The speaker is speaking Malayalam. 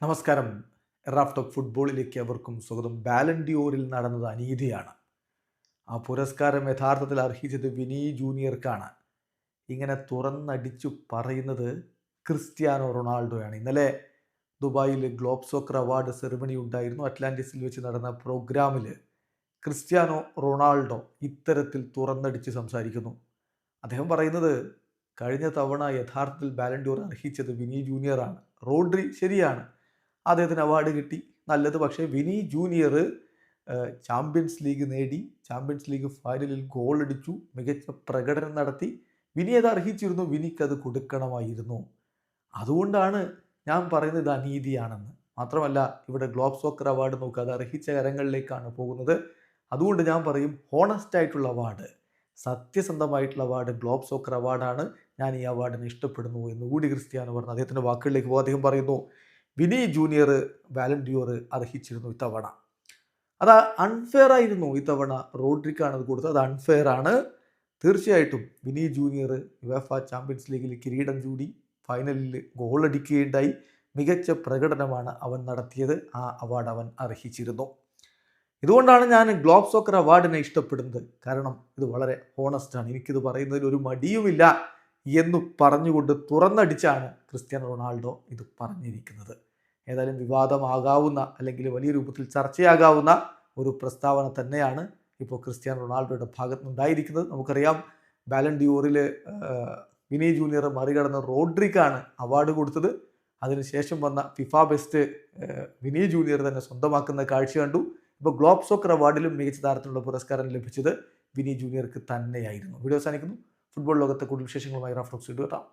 നമസ്കാരം. റാഫ് ടോക്ക് ഫുട്ബോളിലേക്ക് അവർക്കും സ്വാഗതം. ബാലൻ ഡിയോറിൽ നടന്നത് അനീതിയാണ്. ആ പുരസ്കാരം യഥാർത്ഥത്തിൽ അർഹിച്ചത് വിനി ജൂനിയർക്കാണ്. ഇങ്ങനെ തുറന്നടിച്ചു പറയുന്നത് ക്രിസ്ത്യാനോ റൊണാൾഡോയാണ്. ഇന്നലെ ദുബായിൽ ഗ്ലോബ് സോക്കർ അവാർഡ് സെറിമണി ഉണ്ടായിരുന്നു. അറ്റ്ലാന്റിസിൽ വെച്ച് നടന്ന പ്രോഗ്രാമിൽ ക്രിസ്ത്യാനോ റൊണാൾഡോ ഇത്തരത്തിൽ തുറന്നടിച്ച് സംസാരിക്കുന്നു. അദ്ദേഹം പറയുന്നത് കഴിഞ്ഞ തവണ യഥാർത്ഥത്തിൽ ബാലൻ ഡിയോർ അർഹിച്ചത് വിനി ജൂനിയറാണ്. റോഡ്രി ശരിയാണ്, അദ്ദേഹത്തിന് അവാർഡ് കിട്ടി, നല്ലത്. പക്ഷേ വിനി ജൂനിയർ ചാമ്പ്യൻസ് ലീഗ് നേടി, ചാമ്പ്യൻസ് ലീഗ് ഫൈനലിൽ ഗോൾ അടിച്ചു, മികച്ച പ്രകടനം നടത്തി. വിനി അത് അർഹിച്ചിരുന്നു, വിനിക്ക് അത് കൊടുക്കണമായിരുന്നു. അതുകൊണ്ടാണ് ഞാൻ പറയുന്നത് ഇത് അനീതിയാണെന്ന്. മാത്രമല്ല, ഇവിടെ ഗ്ലോബ് സോക്കർ അവാർഡ് നോക്കുക, അത് അർഹിച്ച കരങ്ങളിലേക്കാണ് പോകുന്നത്. അതുകൊണ്ട് ഞാൻ പറയും, ഹോണസ്റ്റ് ആയിട്ടുള്ള അവാർഡ്, സത്യസന്ധമായിട്ടുള്ള അവാർഡ് ഗ്ലോബ് സോക്കർ അവാർഡാണ്. ഞാൻ ഈ അവാർഡിനെ ഇഷ്ടപ്പെടുന്നു എന്ന് കൂടി ക്രിസ്ത്യാനോ പറഞ്ഞു. അദ്ദേഹത്തിൻ്റെ വാക്കുകളിലേക്ക് പോകും. അദ്ദേഹം പറയുന്നു, വിനി ജൂനിയർ ബാലൻ ഡിയോർ അർഹിച്ചിരുന്നു ഇത്തവണ. അത് അൺഫെയർ ആയിരുന്നു. ഇത്തവണ റോഡ്രിക്കാണ് അത് കൊടുത്തത്. അത് അൺഫെയർ ആണ്. തീർച്ചയായിട്ടും വിനി ജൂനിയർ യുവേഫ ചാമ്പ്യൻസ് ലീഗിൽ കിരീടം ചൂടി, ഫൈനലിൽ ഗോൾ അടിക്കുകയുണ്ടായി. മികച്ച പ്രകടനമാണ് അവൻ നടത്തിയത്. ആ അവാർഡ് അവൻ അർഹിച്ചിരുന്നു. ഇതുകൊണ്ടാണ് ഞാൻ ഗ്ലോബ് സോക്കർ അവാർഡിനെ ഇഷ്ടപ്പെടുന്നത്. കാരണം ഇത് വളരെ ഹോണസ്റ്റാണ്. എനിക്കിത് പറയുന്നതിൽ ഒരു മടിയുമില്ല എന്ന് പറഞ്ഞുകൊണ്ട് തുറന്നടിച്ചാണ് ക്രിസ്ത്യാനോ റൊണാൾഡോ ഇത് പറഞ്ഞിരിക്കുന്നത്. ഏതായാലും വിവാദമാകാവുന്ന അല്ലെങ്കിൽ വലിയ രൂപത്തിൽ ചർച്ചയാകാവുന്ന ഒരു പ്രസ്താവന തന്നെയാണ് ഇപ്പോൾ ക്രിസ്ത്യാനോ റൊണാൾഡോയുടെ ഭാഗത്ത് നിന്നുണ്ടായിരിക്കുന്നത്. നമുക്കറിയാം, ബാലൻ ഡിയോറിൽ വിനി ജൂനിയർ മറികടന്ന് റോഡ്രിക്കാണ് അവാർഡ് കൊടുത്തത്. അതിനുശേഷം വന്ന ഫിഫ ബെസ്റ്റ് വിനി ജൂനിയർ തന്നെ സ്വന്തമാക്കുന്ന കാഴ്ച കണ്ടു. ഇപ്പോൾ ഗ്ലോബ് സോക്കർ അവാർഡിലും മികച്ച താരത്തിനുള്ള പുരസ്കാരം ലഭിച്ചത് വിനി ജൂനിയർക്ക് തന്നെയായിരുന്നു. വീഡിയോ അവസാനിക്കുന്നു. ഫുട്ബോൾ ലോകത്തെ കൂടുതൽ വിശേഷങ്ങളുമായി റാഫ് ടോക്സ് വീണ്ടും എത്താം.